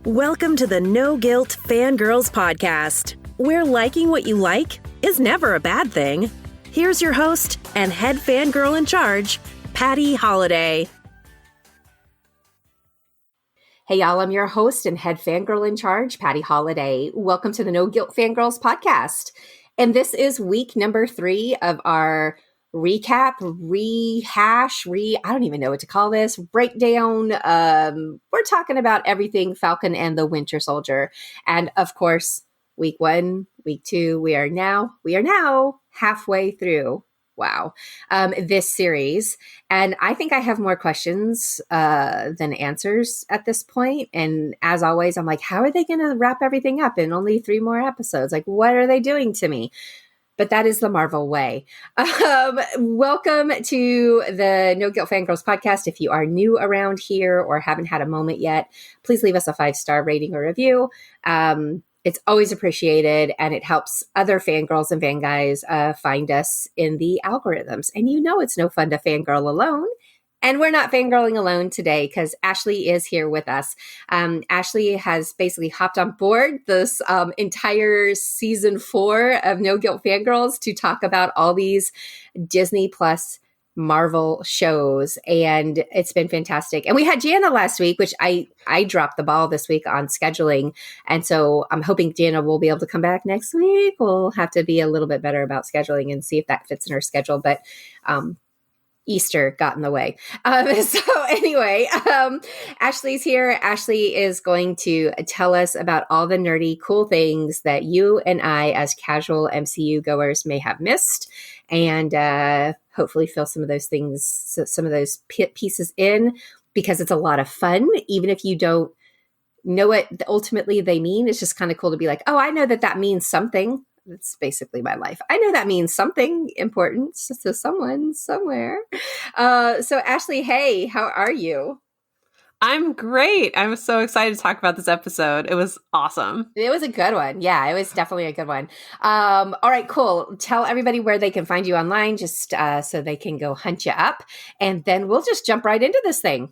Welcome to the No Guilt Fangirls podcast, where liking what you like is never a bad thing. Here's your host and head fangirl in charge, Patty Holiday. Hey y'all, I'm your host and head fangirl in charge, Patty Holiday. Welcome to the No Guilt Fangirls podcast. And this is week number 3 of our recap, I don't even know what to call this, breakdown. We're talking about everything Falcon and the Winter Soldier. And of course, week 1, week 2, we are now halfway through. Wow. This series. And I think I have more questions than answers at this point. And as always, I'm like, how are they going to wrap everything up in only 3 more episodes? Like, what are they doing to me? But that is the Marvel way. Welcome to the No Guilt Fangirls podcast. If you are new around here or haven't had a moment yet, please leave us a 5-star rating or review. It's always appreciated, and it helps other fangirls and fanguys find us in the algorithms. And you know it's no fun to fangirl alone. And we're not fangirling alone today because Ashley is here with us. Ashley has basically hopped on board this entire season 4 of No Guilt Fangirls to talk about all these Disney Plus Marvel shows, and it's been fantastic. And we had Jana last week, which I dropped the ball this week on scheduling, and so I'm hoping Jana will be able to come back next week. We'll have to be a little bit better about scheduling and see if that fits in her schedule, but Easter got in the way. So anyway, Ashley's here. Ashley is going to tell us about all the nerdy, cool things that you and I, as casual MCU goers, may have missed, and hopefully fill some of those things, some of those pieces in, because it's a lot of fun, even if you don't know what ultimately they mean. It's just kind of cool to be like, oh, I know that means something. That's basically my life. I know that means something important to someone somewhere. So Ashley, hey, how are you? I'm great. I'm so excited to talk about this episode. It was awesome. It was a good one. Yeah, it was definitely a good one. All right, cool. Tell everybody where they can find you online, just so they can go hunt you up. And then we'll just jump right into this thing.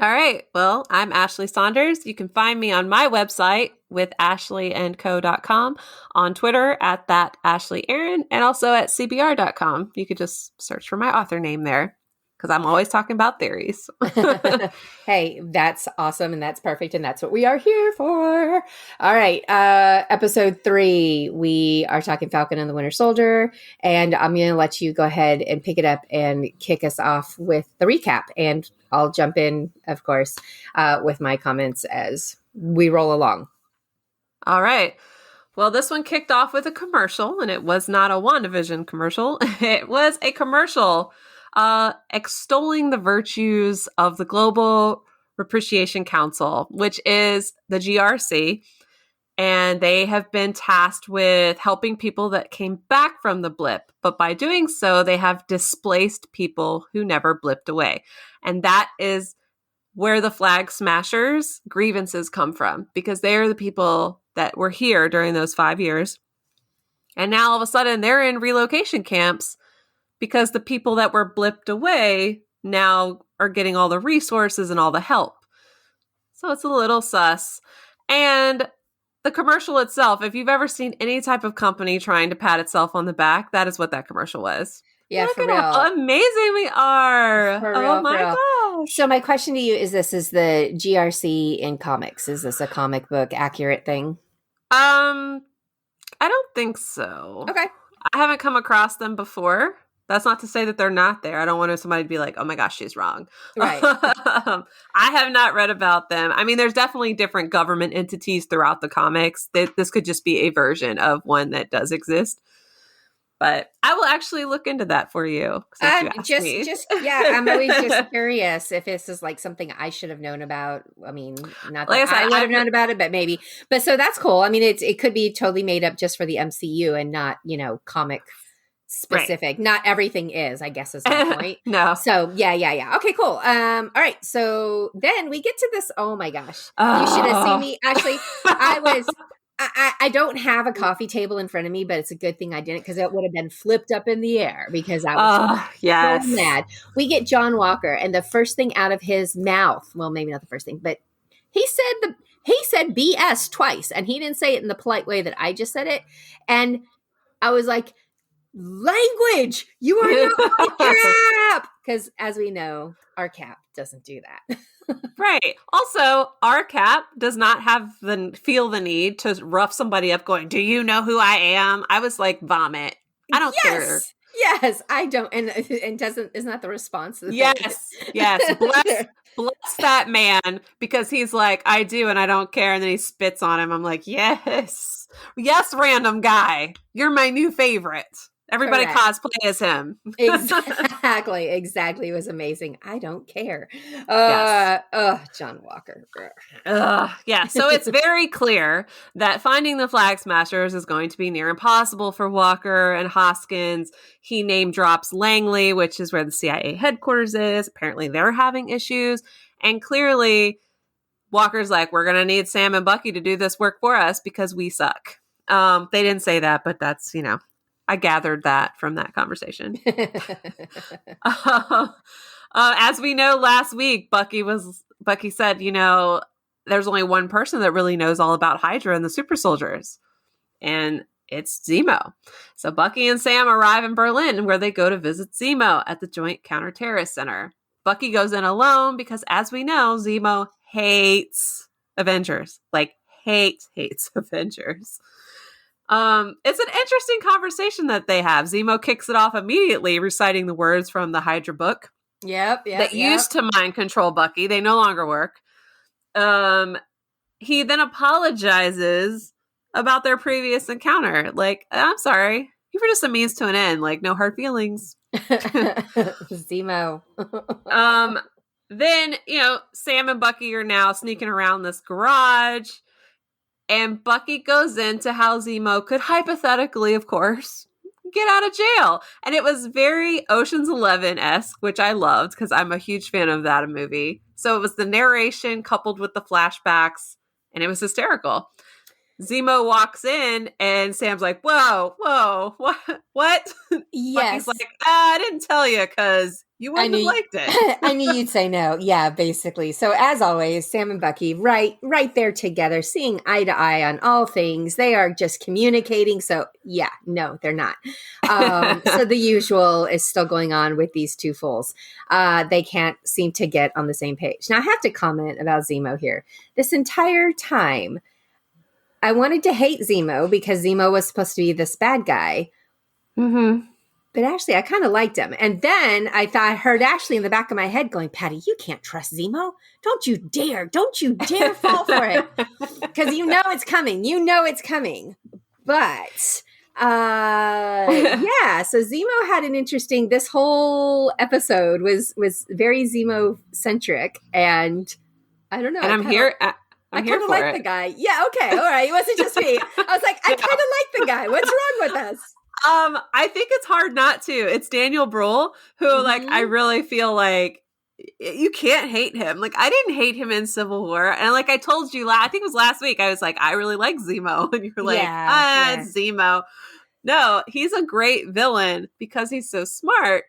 All right. Well, I'm Ashley Saunders. You can find me on my website with ashleyandco.com, on Twitter at @AshleyAaron, and also at cbr.com. You could just search for my author name there, because I'm always talking about theories. Hey, that's awesome, and that's perfect, and that's what we are here for. All right, episode 3, we are talking Falcon and the Winter Soldier, and I'm going to let you go ahead and pick it up and kick us off with the recap, and I'll jump in, of course, with my comments as we roll along. All right. Well, this one kicked off with a commercial, and it was not a WandaVision commercial. It was a commercial extolling the virtues of the Global Repatriation Council, which is the GRC, and they have been tasked with helping people that came back from the blip, but by doing so, they have displaced people who never blipped away, and that is where the Flag Smashers' grievances come from, because they are the people that were here during those 5 years, and now all of a sudden they're in relocation camps because the people that were blipped away now are getting all the resources and all the help. So it's a little sus. And the commercial itself, if you've ever seen any type of company trying to pat itself on the back, that is what that commercial was. Yeah, Look for at real. how amazing we are. For real, oh my for real. gosh. So my question to you is is the GRC in comics? Is this a comic book accurate thing? I don't think so. Okay. I haven't come across them before. That's not to say that they're not there. I don't want somebody to be like, oh my gosh, she's wrong. Right. I have not read about them. I mean, there's definitely different government entities throughout the comics. This could just be a version of one that does exist. But I will actually look into that for you. I'm always just curious if this is like something I should have known about. I mean, not that like I would have known about it, but maybe. But so that's cool. I mean, it could be totally made up just for the MCU and not, comic specific. Right. Not everything is, I guess, is the point. No. So yeah. Okay, cool. All right. So then we get to this. Oh my gosh. You should have seen me. Actually, I don't have a coffee table in front of me, but it's a good thing I didn't, because it would have been flipped up in the air because I was so mad. We get John Walker, and the first thing out of his mouth, well, maybe not the first thing, but he said he said BS twice, and he didn't say it in the polite way that I just said it. And I was like, language, you are not my Cap. Because as we know, our Cap doesn't do that. Right. Also, our Cap does not feel the need to rough somebody up going, do you know who I am? I was like, vomit. I don't care. Yes, I don't. And isn't that the response? Yes. Bless that man, because he's like, I do and I don't care. And then he spits on him. I'm like, yes, random guy. You're my new favorite. Everybody cosplay as him. Exactly. It was amazing. I don't care. John Walker. Yeah. So it's very clear that finding the Flag Smashers is going to be near impossible for Walker and Hoskins. He name drops Langley, which is where the CIA headquarters is. Apparently they're having issues. And clearly Walker's like, we're going to need Sam and Bucky to do this work for us because we suck. They didn't say that, but that's, I gathered that from that conversation. As we know, last week, Bucky said, there's only one person that really knows all about Hydra and the super soldiers, and it's Zemo. So Bucky and Sam arrive in Berlin, where they go to visit Zemo at the Joint Counter-Terrorist Center. Bucky goes in alone because, as we know, Zemo hates Avengers. Like, hates Avengers. It's an interesting conversation that they have. Zemo kicks it off immediately, reciting the words from the Hydra book. That used to mind control Bucky. They no longer work. He then apologizes about their previous encounter. Like, I'm sorry. You were just a means to an end. Like, no hard feelings. Zemo. Then, Sam and Bucky are now sneaking around this garage. And Bucky goes into how Zemo could hypothetically, of course, get out of jail. And it was very Ocean's 11-esque, which I loved because I'm a huge fan of that movie. So it was the narration coupled with the flashbacks, and it was hysterical. Zemo walks in, and Sam's like, whoa, what? Yes. Bucky's like, I didn't tell you because you wouldn't have liked it. I knew you'd say no. Yeah, basically. So as always, Sam and Bucky right there together, seeing eye to eye on all things. They are just communicating. So yeah, no, they're not. So the usual is still going on with these two fools. They can't seem to get on the same page. Now I have to comment about Zemo here. This entire time, I wanted to hate Zemo because Zemo was supposed to be this bad guy. Mm-hmm. But actually, I kind of liked him. And then I heard Ashley in the back of my head going, Patty, you can't trust Zemo. Don't you dare fall for it. Because it's coming. But, yeah. So Zemo had an interesting, this whole episode was very Zemo-centric. And I don't know. And I kind of like the guy. Yeah, okay. All right. It wasn't just me. I was like, I kind of like the guy. What's wrong with us? I think it's hard not to. It's Daniel Bruhl, who, I really feel like you can't hate him. Like, I didn't hate him in Civil War. And like I told you, I think it was last week, I was like, I really like Zemo. And you were like, it's Zemo. No, he's a great villain because he's so smart.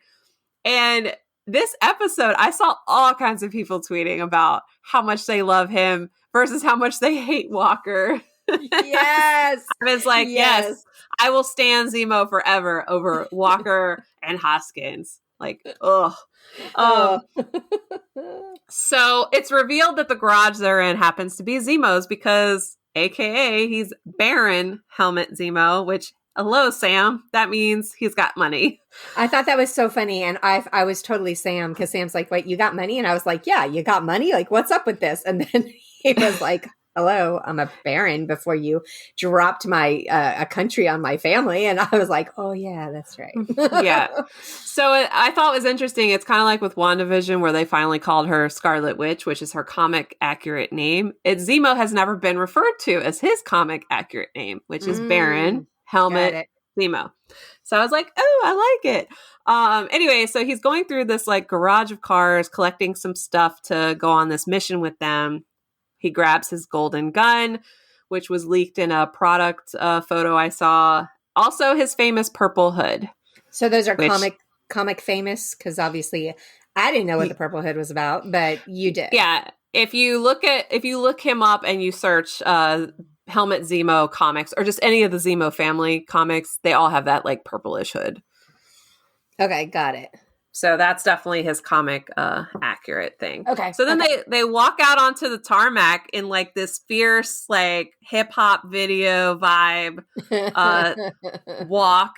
And this episode, I saw all kinds of people tweeting about how much they love him versus how much they hate Walker. Yes. I was like, yes, I will stand Zemo forever over Walker and Hoskins. Like, ugh. So it's revealed that the garage they're in happens to be Zemo's because, AKA, he's Baron Helmut Zemo, which, hello, Sam. That means he's got money. I thought that was so funny. And I was totally Sam because Sam's like, wait, you got money? And I was like, yeah, you got money? Like, what's up with this? And then he was like, hello, I'm a baron before you dropped my a country on my family. And I was like, oh, yeah, that's right. Yeah. So I thought it was interesting. It's kind of like with WandaVision where they finally called her Scarlet Witch, which is her comic accurate name. Zemo has never been referred to as his comic accurate name, which is Baron Helmut Zemo. So I was like, oh, I like it. Anyway, so he's going through this garage of cars, collecting some stuff to go on this mission with them. He grabs his golden gun, which was leaked in a product photo I saw. Also, his famous purple hood. So those are comic famous, because obviously I didn't know what the Purple Hood was about, but you did. Yeah. If you look him up and you search Helmut Zemo comics or just any of the Zemo family comics, they all have that like purplish hood. Okay, got it. So that's definitely his comic accurate thing. Okay. So then they walk out onto the tarmac in like this fierce like hip hop video vibe walk.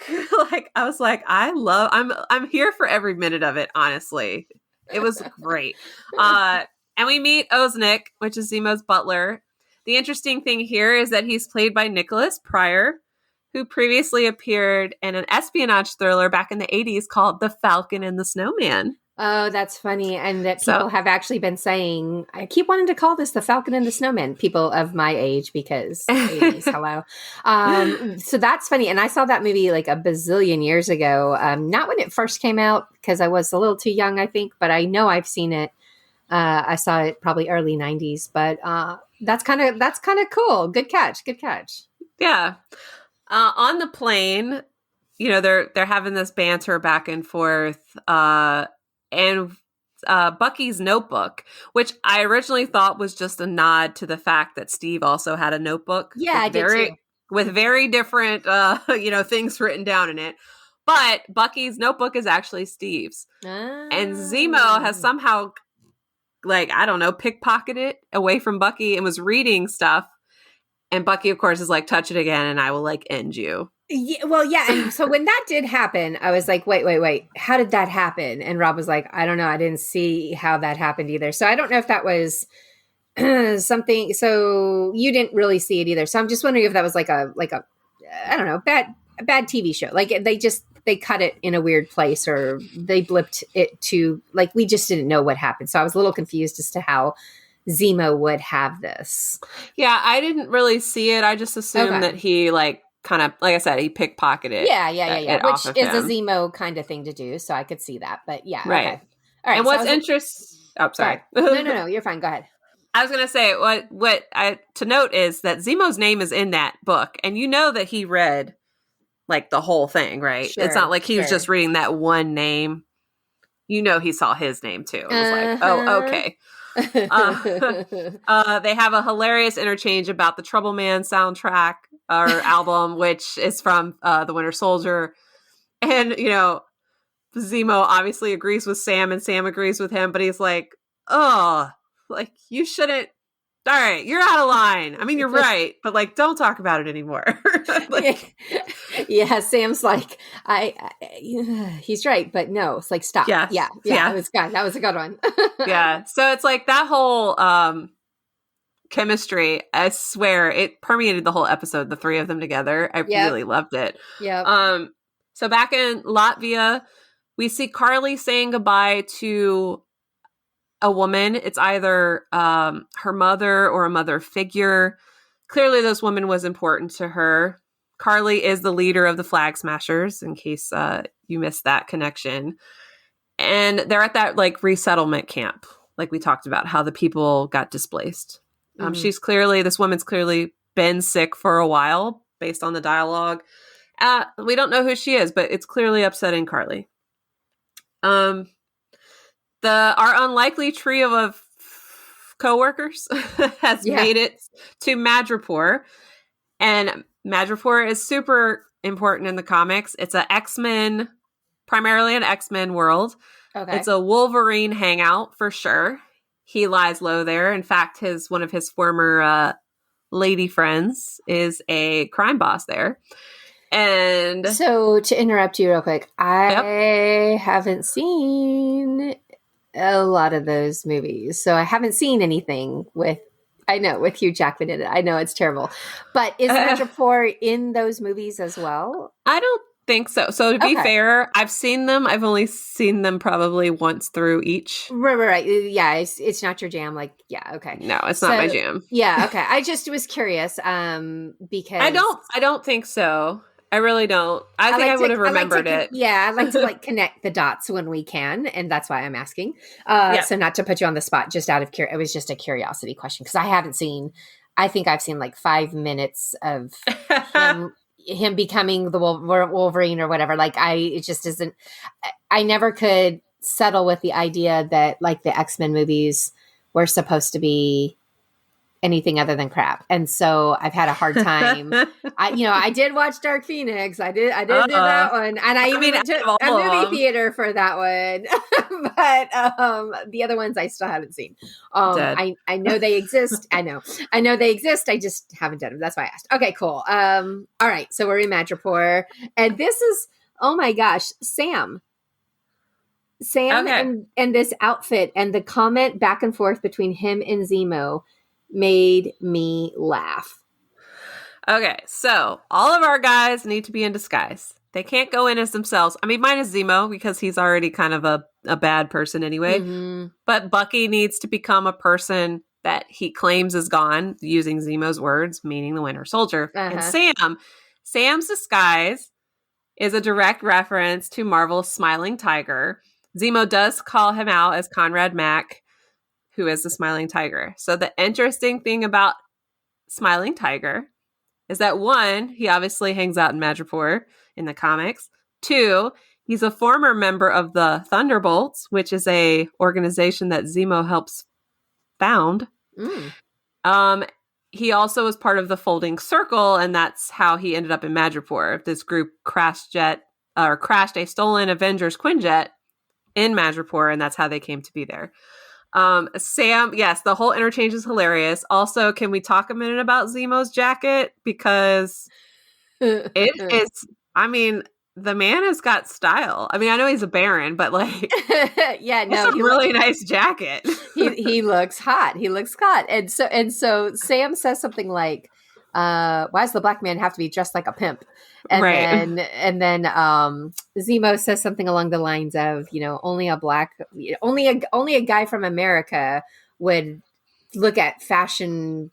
Like I was like, I'm here for every minute of it, honestly. It was great. And we meet Oznick, which is Zemo's butler. The interesting thing here is that he's played by Nicholas Pryor, who previously appeared in an espionage thriller back in the 80s called The Falcon and the Snowman. Oh, that's funny. And that people have actually been saying, I keep wanting to call this The Falcon and the Snowman, people of my age, because 80s, hello. So that's funny. And I saw that movie like a bazillion years ago. Not when it first came out, because I was a little too young, I think, but I know I've seen it. I saw it probably early 90s, but that's kind of cool. Good catch. Yeah. On the plane, you know, they're having this banter back and forth, and Bucky's notebook, which I originally thought was just a nod to the fact that Steve also had a notebook. Yeah, I did too. With very different, things written down in it. But Bucky's notebook is actually Steve's. And Zemo has somehow, like, I don't know, pickpocketed it away from Bucky and was reading stuff. And Bucky, of course, is like, touch it again and I will, like, end you. Yeah, well, yeah. And so when that did happen, I was like, wait. How did that happen? And Rob was like, I don't know. I didn't see how that happened either. So I don't know if that was something. So you didn't really see it either. So I'm just wondering if that was like a I don't know, a bad TV show. Like they cut it in a weird place, or they blipped it to, like, we just didn't know what happened. So I was a little confused as to how Zemo would have this. Yeah, I didn't really see it. I just assumed that he, like, kind of, like I said, he pickpocketed. Yeah. Which is a Zemo kind of thing to do. So I could see that. But yeah. Right. Okay. All right. And what's interesting... Oh, sorry. No. You're fine. Go ahead. I was going to say, what I to note is that Zemo's name is in that book. And you know that he read, like, the whole thing, right? Sure, it's not like he was just reading that one name. You know he saw his name, too. It was like, oh, okay. They have a hilarious interchange about the Trouble Man soundtrack or album, which is from The Winter Soldier. And, you know, Zemo obviously agrees with Sam and Sam agrees with him, but he's like, oh, like, you shouldn't. All right, you're out of line. I mean, you're right, but, like, don't talk about it anymore. Like, yeah, Sam's like, he's right, but no, it's like, stop. Yeah. That was good. That was a good one. Yeah, so it's like that whole chemistry. I swear, it permeated the whole episode. The three of them together, I really loved it. Yeah. So back in Latvia, we see Carly saying goodbye to a woman. It's either her mother or a mother figure. Clearly, this woman was important to her. Carly is the leader of the Flag Smashers, in case you missed that connection. And they're at that, like, resettlement camp, like we talked about, how the people got displaced. This woman's clearly been sick for a while, based on the dialogue. We don't know who she is, but it's clearly upsetting Carly. Our unlikely trio of co-workers has made it to Madripoor. And Madripoor is super important in the comics. It's primarily an X-Men world. Okay. It's a Wolverine hangout for sure. He lies low there. In fact, one of his former lady friends is a crime boss there. And so, to interrupt you real quick, I haven't seen a lot of those movies, so I haven't seen anything with Hugh Jackman in it. I know it's terrible, but is Madripoor in those movies as well? I don't think so. So to be fair, I've seen them. I've only seen them probably once through each. Right. Yeah, it's not your jam. Like, yeah, okay. No, it's not my jam. Yeah, okay. I just was curious because I don't think so. I really don't. I think I would have remembered it. Yeah, I like to connect the dots when we can, and that's why I'm asking. So not to put you on the spot, just out of it was just a curiosity question, because I haven't seen. I think I've seen like 5 minutes of him becoming the Wolverine or whatever. Like, it just isn't. I never could settle with the idea that like the X-Men movies were supposed to be anything other than crap. And so I've had a hard time. I did watch Dark Phoenix. I did do that one. And I even went to a movie theater for that one. But the other ones I still haven't seen. I know they exist. I know they exist. I just haven't done them. That's why I asked. Okay, cool. All right. So we're in Madripoor. And this is, oh my gosh, Sam okay. and this outfit and the comment back and forth between him and Zemo made me laugh. Okay, so all of our guys need to be in disguise. They can't go in as themselves. I mean, mine is Zemo because he's already kind of a bad person anyway. Mm-hmm. But Bucky needs to become a person that he claims is gone, using Zemo's words, meaning the Winter Soldier. Uh-huh. And Sam's disguise is a direct reference to Marvel's Smiling Tiger. Zemo does call him out as Conrad Mack, who is the Smiling Tiger. So the interesting thing about Smiling Tiger is that 1, he obviously hangs out in Madripoor in the comics. 2, he's a former member of the Thunderbolts, which is a organization that Zemo helps found. He also was part of the Folding Circle, and that's how he ended up in Madripoor. This group crashed a stolen Avengers Quinjet in Madripoor, and that's how they came to be there. Sam, yes, the whole interchange is hilarious. Also, can we talk a minute about Zemo's jacket? Because it is, I mean, the man has got style. I mean, I know he's a Baron, but like, yeah, no, it's a really nice jacket. he looks hot. He looks hot. And so Sam says something like, why does the black man have to be dressed like a pimp? And then Zemo says something along the lines of, only a guy from America would look at fashion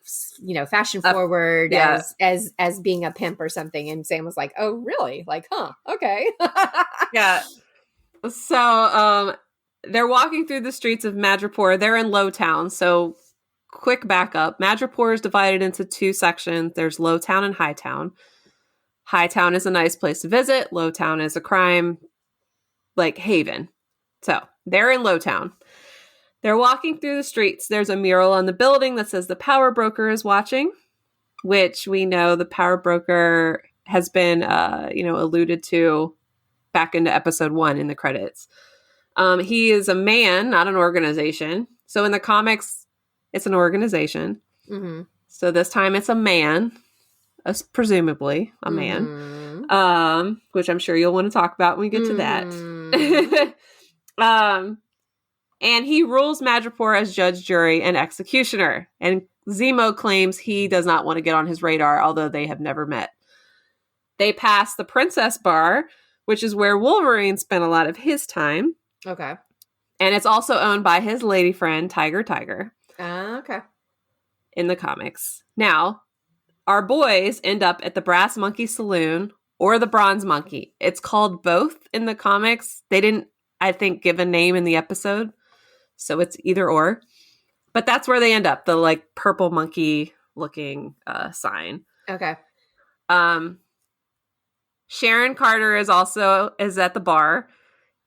forward as being a pimp or something. And Sam was like, oh, really? Like, huh? Okay. Yeah. So they're walking through the streets of Madripoor. They're in Lowtown. So quick backup. Madripoor is divided into 2 sections. There's Lowtown and Hightown. Hightown is a nice place to visit. Lowtown is a crime haven. So they're in Lowtown. They're walking through the streets. There's a mural on the building that says the power broker is watching, which we know the power broker has been, alluded to back into episode 1 in the credits. He is a man, not an organization. So in the comics, it's an organization. Mm-hmm. So this time it's a man. Presumably a man, which I'm sure you'll want to talk about when we get to that. And he rules Madripoor as judge, jury, and executioner. And Zemo claims he does not want to get on his radar, although they have never met. They pass the Princess Bar, which is where Wolverine spent a lot of his time. Okay. And it's also owned by his lady friend, Tiger. Okay. In the comics. Now, our boys end up at the Brass Monkey Saloon or the Bronze Monkey. It's called both in the comics. They didn't, I think, give a name in the episode. So it's either or. But that's where they end up. The purple monkey looking sign. Okay. Sharon Carter is at the bar.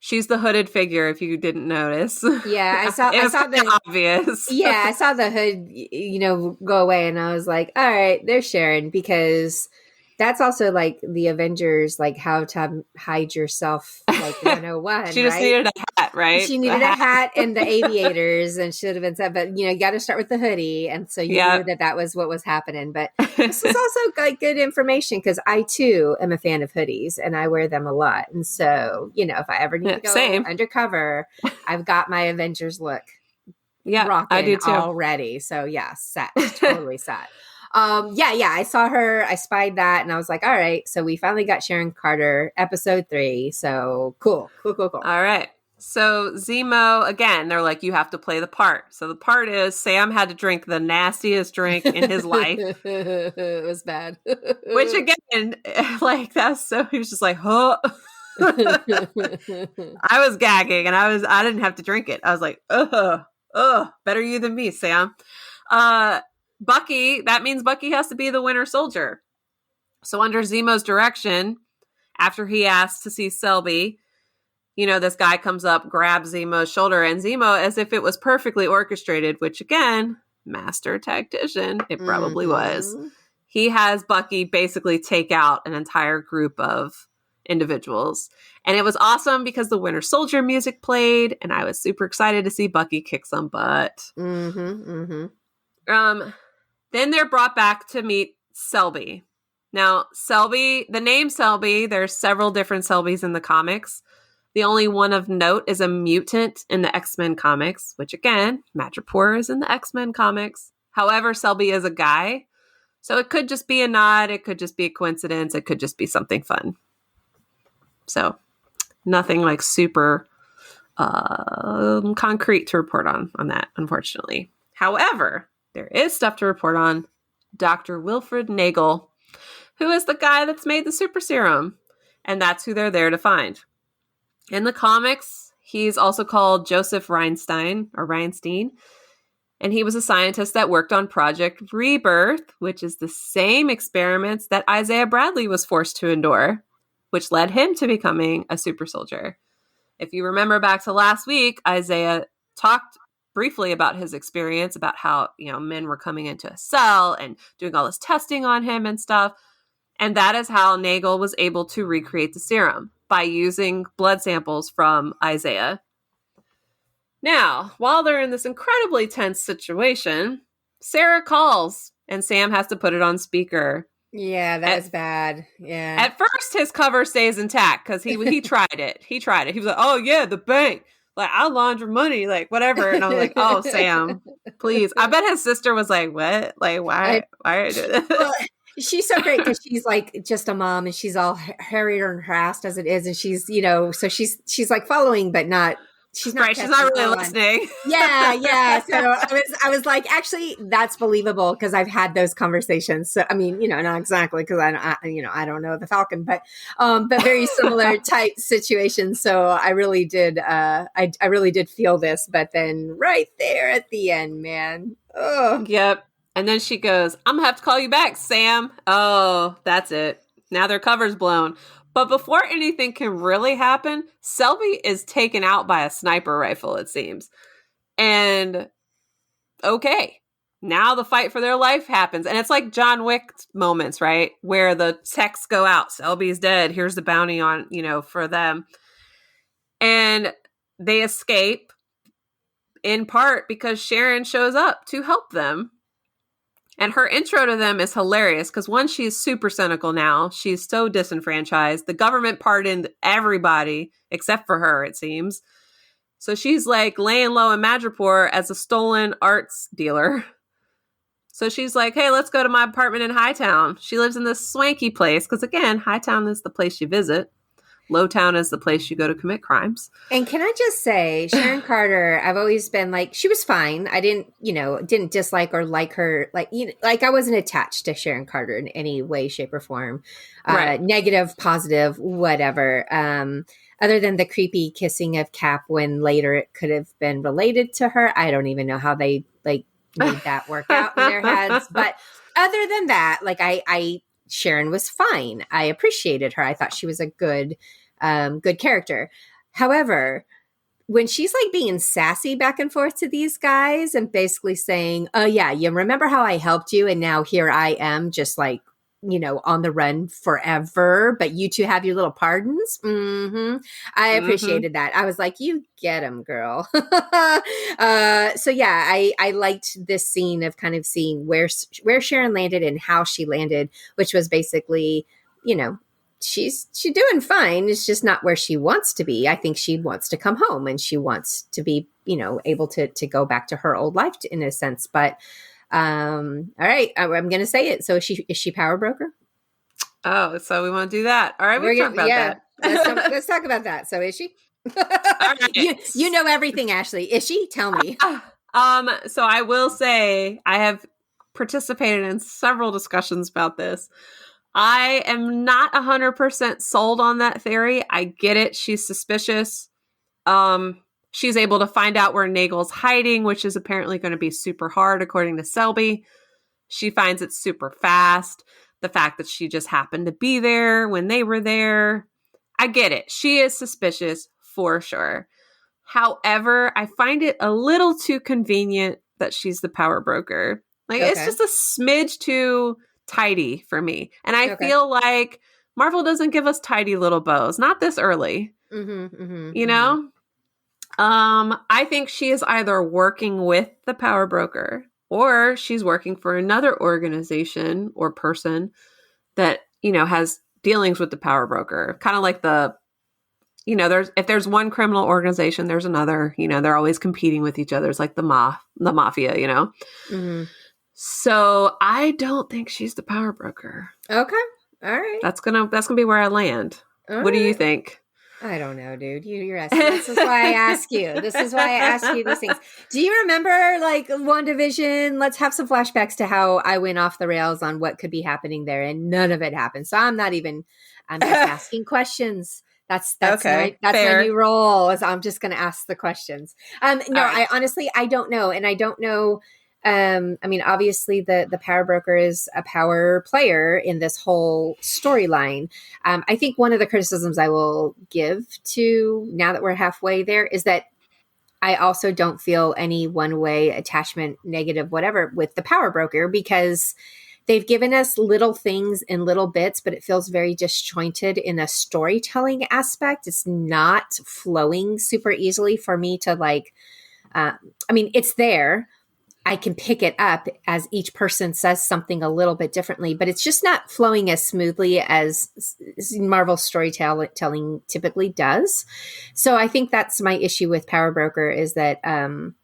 She's the hooded figure, if you didn't notice. Yeah, I saw the obvious. Yeah, I saw the hood, go away, and I was like, all right, there's Sharon, because that's also the Avengers, how to hide yourself, 101. She just needed a hat, right? She needed a hat and the aviators, and should have been said, but you got to start with the hoodie, and so you knew that was what was happening. But this is also good information, because I too am a fan of hoodies, and I wear them a lot. And so if I ever need to go undercover, I've got my Avengers look. Yeah, rocking I do too already. So yeah, set, totally set. I saw her, I spied that, and I was like, all right, so we finally got Sharon Carter, episode 3. So cool. All right. So Zemo, again, they're like, you have to play the part. So the part is Sam had to drink the nastiest drink in his life. It was bad. Which again, that's so, he was just like, huh. I was gagging, and I didn't have to drink it. I was like, better you than me, Sam. Bucky, that means Bucky has to be the Winter Soldier. So under Zemo's direction, after he asks to see Selby, this guy comes up, grabs Zemo's shoulder, and Zemo, as if it was perfectly orchestrated, which again, master tactician, it probably was. He has Bucky basically take out an entire group of individuals. And it was awesome because the Winter Soldier music played, and I was super excited to see Bucky kick some butt. Then they're brought back to meet Selby. Now, Selby, the name Selby, there's several different Selbys in the comics. The only one of note is a mutant in the X-Men comics, which again, Madripoor is in the X-Men comics. However, Selby is a guy. So it could just be a nod. It could just be a coincidence. It could just be something fun. So nothing like super concrete to report on that, unfortunately. However, there is stuff to report on Dr. Wilfred Nagel, who is the guy that's made the super serum. And that's who they're there to find. In the comics, he's also called Joseph Reinstein. And he was a scientist that worked on Project Rebirth, which is the same experiments that Isaiah Bradley was forced to endure, which led him to becoming a super soldier. If you remember back to last week, Isaiah talked briefly about his experience, about how, men were coming into a cell and doing all this testing on him and stuff. And that is how Nagel was able to recreate the serum, by using blood samples from Isaiah. Now, while they're in this incredibly tense situation, Sarah calls and Sam has to put it on speaker. Yeah, that's bad. Yeah. At first, his cover stays intact because he tried it. He was like, "Oh yeah, the bank. Like, I'll launder money, like whatever." And I was like, "Oh, Sam, please." I bet his sister was like, "What? Like, why are you doing this?" Well, she's so great because she's like just a mom, and she's all harried and harassed as it is, and she's so she's like following, but not. She's not. Right, she's not really listening. Yeah. So I was like, actually, that's believable because I've had those conversations. So I mean, not exactly because I don't know the Falcon, but very similar type situations. So I really did. I really did feel this, but then right there at the end, man. Oh. Yep. And then she goes, "I'm gonna have to call you back, Sam." Oh, that's it. Now their cover's blown. But before anything can really happen, Selby is taken out by a sniper rifle, it seems. And okay, now the fight for their life happens. And it's like John Wick moments, right? Where the texts go out. Selby's dead. Here's the bounty on, for them. And they escape in part because Sharon shows up to help them. And her intro to them is hilarious because one, she's super cynical now. She's so disenfranchised. The government pardoned everybody except for her, it seems. So she's like laying low in Madripoor as a stolen arts dealer. So she's like, "Hey, let's go to my apartment in Hightown." She lives in this swanky place because, again, Hightown is the place you visit. Lowtown is the place you go to commit crimes. And can I just say, Sharon Carter, I've always been like, she was fine. I didn't dislike or like her. Like I wasn't attached to Sharon Carter in any way, shape, or form. Right. Negative, positive, whatever. Other than the creepy kissing of Cap when later it could have been related to her. I don't even know how they made that work out in their heads. But other than that, Sharon was fine. I appreciated her. I thought she was a good character. However, when she's like being sassy back and forth to these guys and basically saying, "Oh yeah, you remember how I helped you? And now here I am just like, on the run forever, but you two have your little pardons." I appreciated that. I was like, you get him, girl. So yeah, I liked this scene of kind of seeing where Sharon landed and how she landed, which was basically, she's doing fine. It's just not where she wants to be. I think she wants to come home and she wants to be, able to go back to her old life in a sense. But all right, I'm going to say it. So is she power broker? Oh, so we want to do that. All right, we'll talk about that. Let's talk about that. So is she? Right. You know everything, Ashley. Is she? Tell me. So I will say I have participated in several discussions about this. I am not 100% sold on that theory. I get it. She's suspicious. She's able to find out where Nagel's hiding, which is apparently going to be super hard, according to Selby. She finds it super fast. The fact that she just happened to be there when they were there. I get it. She is suspicious for sure. However, I find it a little too convenient that she's the power broker. Like, it's just a smidge too tidy for me. And I feel like Marvel doesn't give us tidy little bows. Not this early. You know? I think she is either working with the power broker or she's working for another organization or person that, you know, has dealings with the power broker. Kind of like if there's one criminal organization, there's another, you know, they're always competing with each other. It's like the mafia, you know? So I don't think she's the power broker. Okay. All right. That's gonna be where I land. What do you think? I don't know, dude. You're asking. This is why I ask you. This is why I ask you these things. Do you remember like WandaVision? Let's have some flashbacks to how I went off the rails on what could be happening there, and none of it happened. So I'm just asking questions. That's okay. That's Fair. my new role. Is I'm just going to ask the questions. No, right. I don't know, and I don't know. I mean, obviously the power broker is a power player in this whole storyline. I think one of the criticisms I will give to, now that we're halfway there, is that I also don't feel any one way attachment, negative, whatever, with the power broker, because they've given us little things in little bits, but it feels very disjointed in a storytelling aspect. It's not flowing super easily for me to like, I mean, it's there. I can pick it up as each person says something a little bit differently, but it's just not flowing as smoothly as Marvel storytelling typically does. So I think that's my issue with Power Broker, is that I'm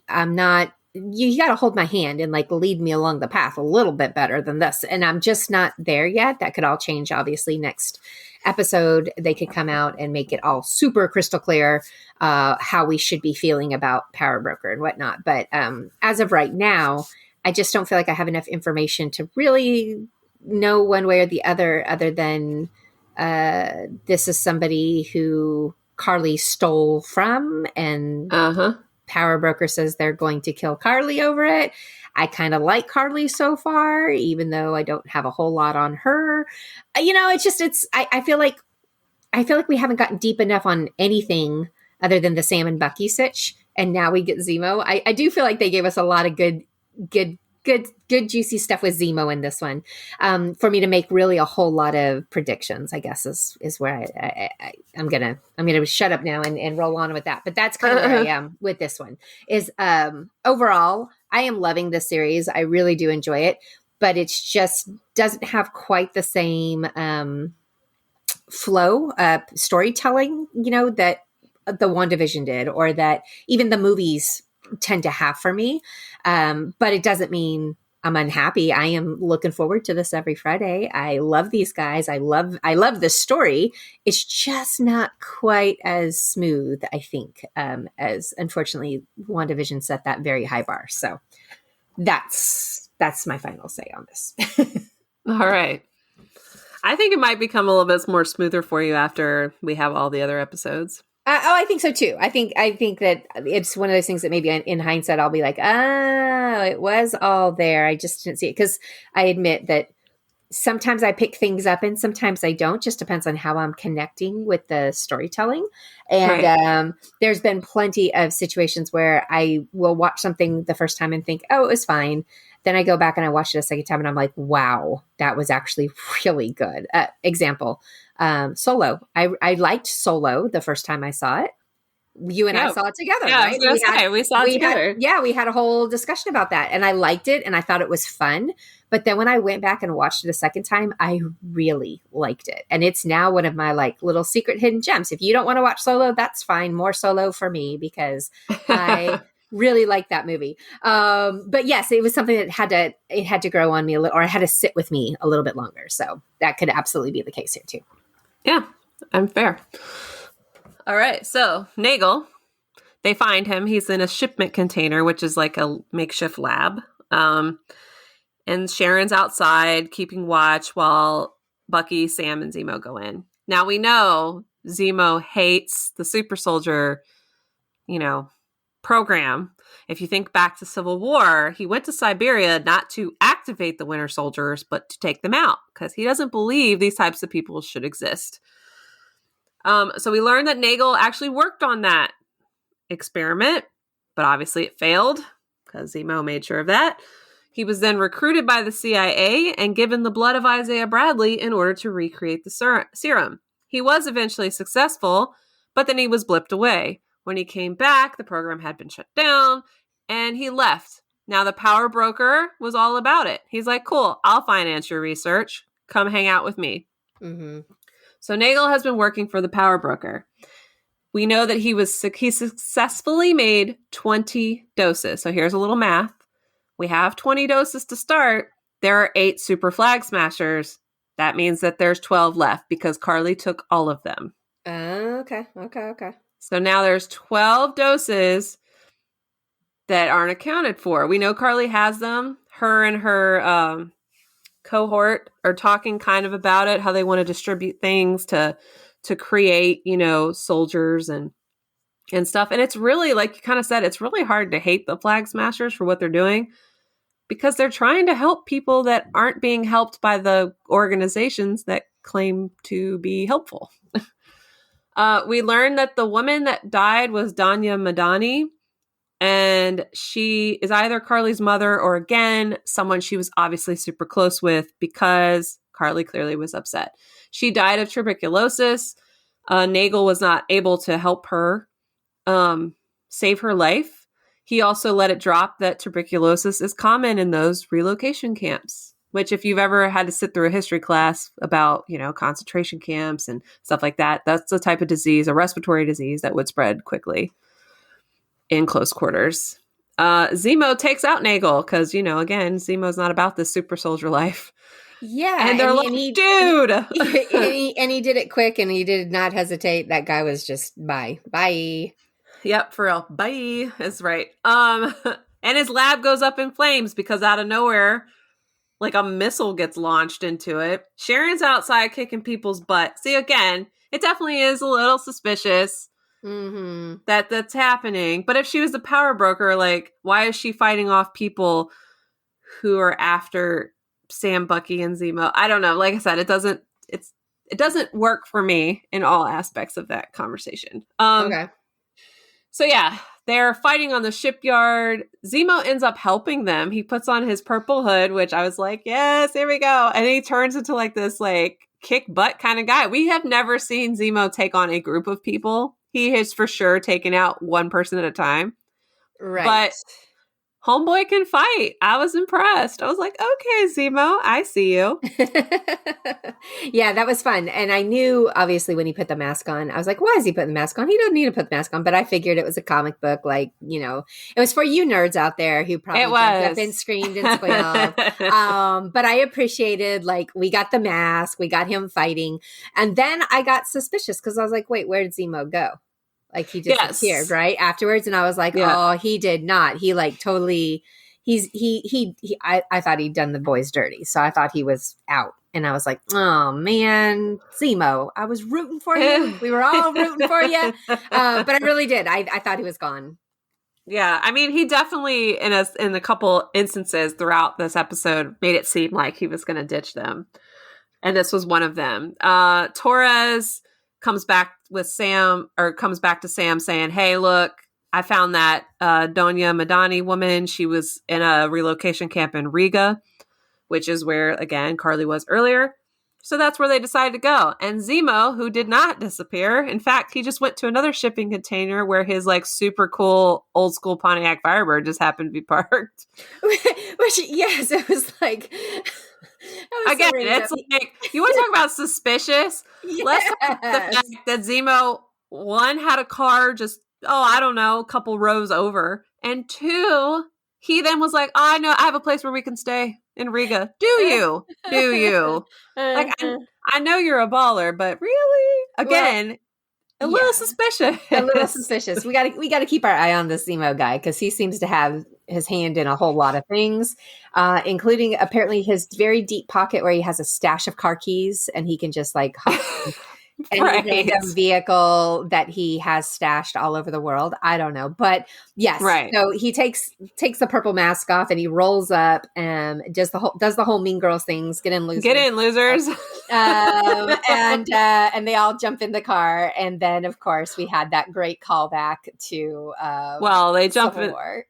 not. You got to hold my hand and like lead me along the path a little bit better than this, and I'm just not there yet. That could all change, obviously, next episode. They could come out and make it all super crystal clear how we should be feeling about Power Broker and whatnot. But as of right now, I just don't feel like I have enough information to really know one way or the other than this is somebody who Carly stole from, and Power Broker says they're going to kill Carly over it. I kind of like Carly so far, even though I don't have a whole lot on her. You know, I feel like we haven't gotten deep enough on anything other than the Sam and Bucky sitch. And now we get Zemo. I do feel like they gave us a lot of good juicy stuff with Zemo in this one, for me to make really a whole lot of predictions, I guess is where I'm gonna shut up now and roll on with that. But that's kind of where I am with this one. Is overall, I am loving this series. I really do enjoy it, but it's just doesn't have quite the same flow, storytelling, you know, that the WandaVision did, or that even the movies tend to have for me. But it doesn't mean I'm unhappy. I am looking forward to this every Friday. I love these guys. I love this story. It's just not quite as smooth, I think, as unfortunately WandaVision set that very high bar. So that's my final say on this. All right. I think it might become a little bit more smoother for you after we have all the other episodes. I think so too. I think that it's one of those things that maybe in hindsight I'll be like, oh, it was all there. I just didn't see it, because I admit that sometimes I pick things up and sometimes I don't. Just depends on how I'm connecting with the storytelling. And right. There's been plenty of situations where I will watch something the first time and think, oh, it was fine. Then I go back and I watch it a second time and I'm like, wow, that was actually really good. Example. Solo. I liked Solo the first time I saw it. You and I saw it together, right? We saw it together. We had a whole discussion about that, and I liked it, and I thought it was fun. But then when I went back and watched it a second time, I really liked it, and it's now one of my like little secret hidden gems. If you don't want to watch Solo, that's fine. More Solo for me, because I really like that movie. But yes, it was something that had to grow on me a little, or it had to sit with me a little bit longer. So that could absolutely be the case here too. Yeah, I'm fair. All right. So Nagel, they find him. He's in a shipment container, which is like a makeshift lab. And Sharon's outside keeping watch while Bucky, Sam, and Zemo go in. Now we know Zemo hates the super soldier, program. If you think back to Civil War, he went to Siberia not to activate the Winter Soldiers, but to take them out, because he doesn't believe these types of people should exist. So we learned that Nagel actually worked on that experiment, but obviously it failed because Zemo made sure of that. He was then recruited by the CIA and given the blood of Isaiah Bradley in order to recreate the serum. He was eventually successful, but then he was blipped away. When he came back, the program had been shut down, and he left. Now, the power broker was all about it. He's like, cool, I'll finance your research. Come hang out with me. Mm-hmm. So Nagel has been working for the power broker. We know that he successfully made 20 doses. So here's a little math. We have 20 doses to start. There are 8 super flag smashers. That means that there's 12 left because Carly took all of them. Okay. So now there's 12 doses that aren't accounted for. We know Carly has them. Her and her cohort are talking kind of about it, how they want to distribute things to create, soldiers and stuff. And it's really, like you kind of said, it's really hard to hate the flag smashers for what they're doing because they're trying to help people that aren't being helped by the organizations that claim to be helpful. We learned that the woman that died was Danya Madani, and she is either Carly's mother or, again, someone she was obviously super close with because Carly clearly was upset. She died of tuberculosis. Nagel was not able to help her save her life. He also let it drop that tuberculosis is common in those relocation camps, which if you've ever had to sit through a history class about, concentration camps and stuff like that, that's the type of disease, a respiratory disease that would spread quickly in close quarters. Zemo takes out Nagel because, again, Zemo's not about this super soldier life. Yeah. And they're dude. And he did it quick and he did not hesitate. That guy was just bye. Yep, for real. Bye. That's right. And his lab goes up in flames because out of nowhere, like a missile gets launched into it. Sharon's outside kicking people's butt. See, again, it definitely is a little suspicious that that's happening. But if she was the power broker, like, why is she fighting off people who are after Sam, Bucky, and Zemo? I don't know. Like I said, it doesn't work for me in all aspects of that conversation. Okay. So yeah, they're fighting on the shipyard. Zemo ends up helping them. He puts on his purple hood, which I was like, yes, here we go. And he turns into like this like kick butt kind of guy. We have never seen Zemo take on a group of people. He has for sure taken out one person at a time. Right. But homeboy can fight. I was impressed. I was like, okay, Zemo, I see you. Yeah, that was fun. And I knew, obviously, when he put the mask on, I was like, why is he putting the mask on? He don't need to put the mask on. But I figured it was a comic book. Like, it was for you nerds out there who probably jumped up and screamed and squealed. But I appreciated, like, we got the mask. We got him fighting. And then I got suspicious because I was like, wait, where did Zemo go? Like he disappeared right afterwards. And I was like, oh, he did not. He like totally, I thought he'd done the boys dirty. So I thought he was out. And I was like, oh man, Zemo, I was rooting for you. We were all rooting for you. But I really did. I thought he was gone. Yeah. I mean, he definitely in a couple instances throughout this episode made it seem like he was going to ditch them. And this was one of them. Torres comes back to Sam saying, hey, look, I found that Donya Madani woman. She was in a relocation camp in Riga, which is where, again, Carly was earlier. So that's where they decided to go. And Zemo, who did not disappear, in fact, he just went to another shipping container where his like super cool old school Pontiac Firebird just happened to be parked. Which, yes, it was like... Again, it's like, you want to talk about suspicious? Yeah. Let's talk about the fact that Zemo, one, had a car just, a couple rows over. And two, he then was like, I know, I have a place where we can stay in Riga. Do you? Like, I know you're a baller, but really? Again, a little suspicious. A little suspicious. We got to keep our eye on this Zemo guy because he seems to have his hand in a whole lot of things, including apparently his very deep pocket where he has a stash of car keys and he can just like any random vehicle that he has stashed all over the world. I don't know. But yes, so he takes the purple mask off and he rolls up and does the whole Mean Girls things. Get in, losers. Get in, losers. And they all jump in the car. And then, of course, we had that great callback to they jump in. War.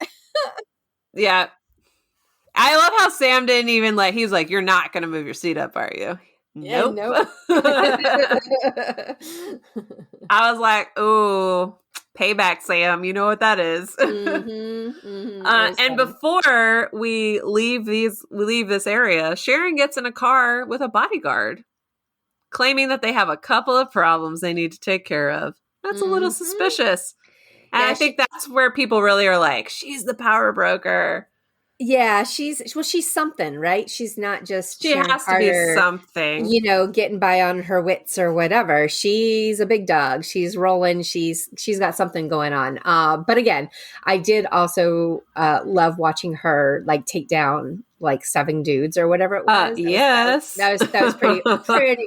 Yeah. I love how Sam didn't even he's like, you're not going to move your seat up, are you? Nope. Nope. I was like, ooh, payback, Sam. You know what that is. And before we leave this area, Sharon gets in a car with a bodyguard, claiming that they have a couple of problems they need to take care of. That's a little suspicious. And I think that's where people really are like, she's the power broker. Yeah, she's something, right? She's not just she Sharon has Carter, to be something, getting by on her wits or whatever. She's a big dog. She's rolling. She's got something going on. But again, I did also love watching her take down 7 dudes or whatever it was. Yes, that was pretty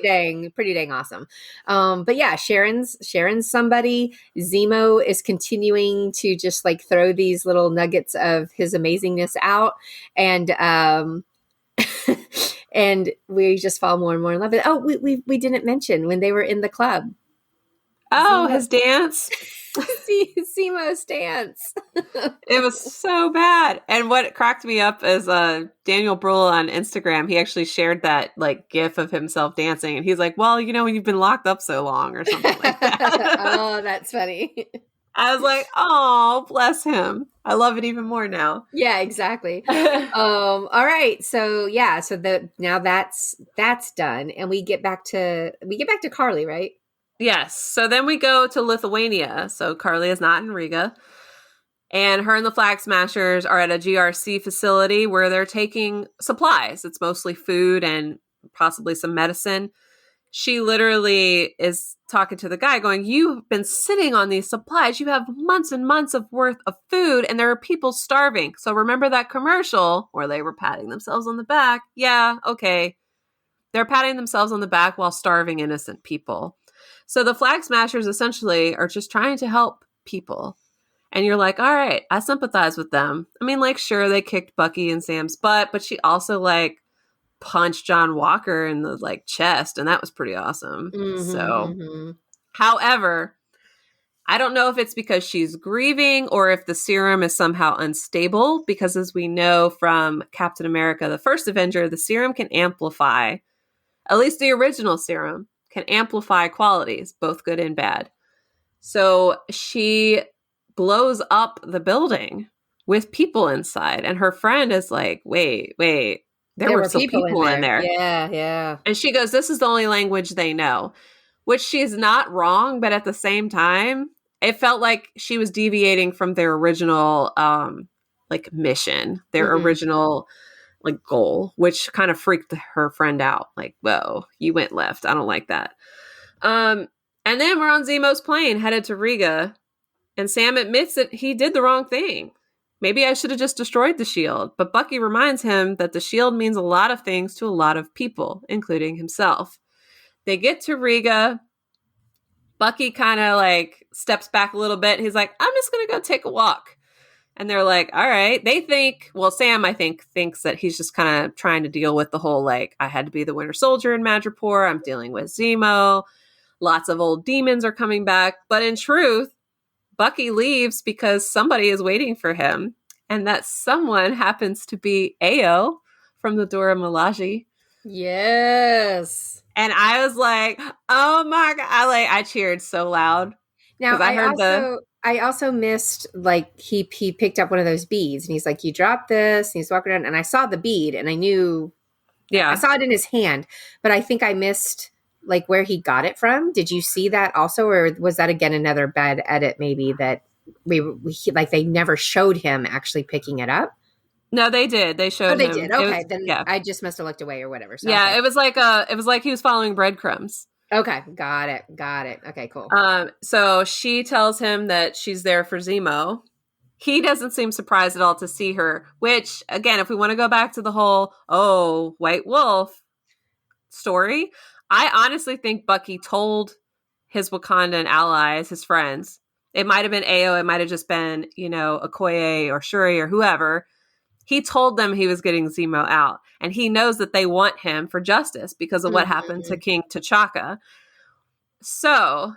dang awesome. But yeah, Sharon's somebody. Zemo is continuing to just throw these little nuggets of his amazingness out, and and we just fall more and more in love with it. Oh, we didn't mention when they were in the club. Oh, his dance. Zemo's dance. It was so bad. And what cracked me up is Daniel Bruhl on Instagram. He actually shared that gif of himself dancing. And he's like, well, when you've been locked up so long or something like that. Oh, that's funny. I was like, oh, bless him. I love it even more now. Yeah, exactly. All right. So yeah, now that's done. And we get back to Carly, right? Yes. So then we go to Lithuania. So Carly is not in Riga. And her and the Flag Smashers are at a GRC facility where they're taking supplies. It's mostly food and possibly some medicine. She literally is talking to the guy going, you've been sitting on these supplies. You have months and months of worth of food and there are people starving. So remember that commercial where they were patting themselves on the back? Yeah, okay. They're patting themselves on the back while starving innocent people. So the Flag Smashers essentially are just trying to help people. And you're like, all right, I sympathize with them. I mean, sure, they kicked Bucky and Sam's butt, but she also punched John Walker in the chest. And that was pretty awesome. However, I don't know if it's because she's grieving or if the serum is somehow unstable, because as we know from Captain America, the first Avenger, the serum can amplify, at least the original serum, can amplify qualities, both good and bad. So she blows up the building with people inside. And her friend is like, wait, there were some people in there. Yeah. And she goes, this is the only language they know, which she's not wrong. But at the same time, it felt like she was deviating from their original mission, their original goal, which kind of freaked her friend out. Whoa, you went left. I don't like that. And then we're on Zemo's plane headed to Riga, and Sam admits that he did the wrong thing. Maybe I should have just destroyed the shield. But Bucky reminds him that the shield means a lot of things to a lot of people, including himself. They get to Riga. Bucky kind of steps back a little bit. And he's like, I'm just going to go take a walk. And they're like, all right. They think, Sam, I think, thinks that he's just kind of trying to deal with the whole, I had to be the Winter Soldier in Madripoor. I'm dealing with Zemo. Lots of old demons are coming back. But in truth, Bucky leaves because somebody is waiting for him. And that someone happens to be Ao from the Dora Milaje. Yes. And I was like, oh my God. I cheered so loud. Now, I also missed, he picked up one of those beads and he's like, you dropped this, and he's walking around, and I saw the bead and I knew, I saw it in his hand, but I think I missed where he got it from. Did you see that also? Or was that again another bad edit maybe that they never showed him actually picking it up? No, they did. They showed him. They did. Okay. I just must have looked away or whatever. So, yeah. Okay. It was like he was following breadcrumbs. Okay. Got it. Okay, cool. So she tells him that she's there for Zemo. He doesn't seem surprised at all to see her, which again, if we want to go back to the whole, White Wolf story, I honestly think Bucky told his Wakandan allies, his friends. It might have been Ao, it might have just been, Okoye or Shuri or whoever. He told them he was getting Zemo out, and he knows that they want him for justice because of what happened to King T'Chaka. So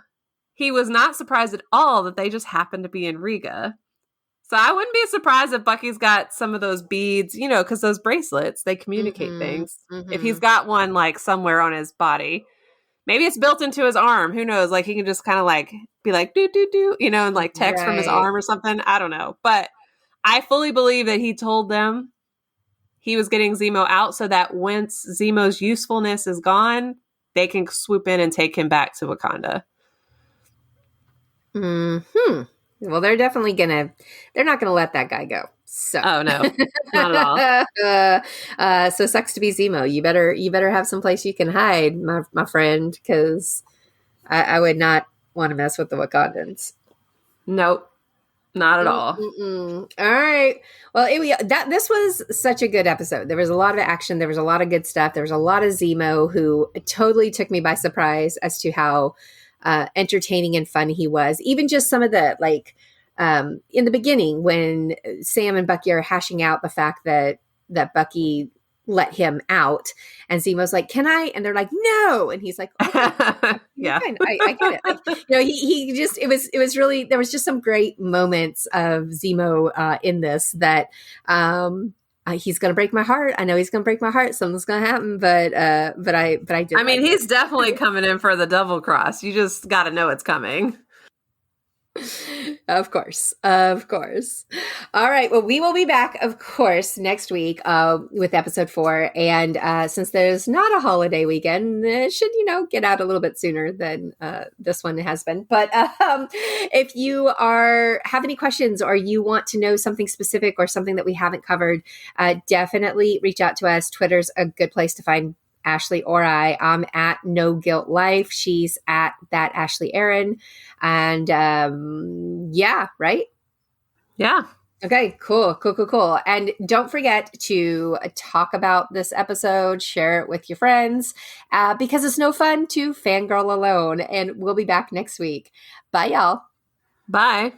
he was not surprised at all that they just happened to be in Riga. So I wouldn't be surprised if Bucky's got some of those beads, because those bracelets, they communicate things. If he's got one like somewhere on his body, maybe it's built into his arm. Who knows? Like he can just kind of like be like, do, do, do, and like text from his arm or something. I don't know. But I fully believe that he told them he was getting Zemo out so that once Zemo's usefulness is gone, they can swoop in and take him back to Wakanda. Well, they're not gonna let that guy go. So, oh no, not at all. So sucks to be Zemo. You better have some place you can hide, my friend, because I would not want to mess with the Wakandans. Nope. Not at all. All right. Well, this was such a good episode. There was a lot of action. There was a lot of good stuff. There was a lot of Zemo, who totally took me by surprise as to how entertaining and fun he was. Even just some of the, like, in the beginning when Sam and Bucky are hashing out the fact that Bucky let him out, and Zemo's like, "Can I?" And they're like, "No." And he's like, "Okay, yeah, fine. I get it." Like, he just, it was really, there was just some great moments of Zemo in this that he's going to break my heart. I know he's going to break my heart. Something's going to happen, but I did. I mean, he's definitely coming in for the double cross. You just got to know it's coming. Of course. All right. Well, we will be back, of course, next week with episode 4. And since there's not a holiday weekend, it should, get out a little bit sooner than this one has been. But if you have any questions or you want to know something specific or something that we haven't covered, definitely reach out to us. Twitter's a good place to find Ashley or I. I'm at No Guilt Life. She's at that Ashley Aaron. And yeah, right? Yeah. Okay, cool. And don't forget to talk about this episode, share it with your friends, because it's no fun to fangirl alone. And we'll be back next week. Bye, y'all. Bye.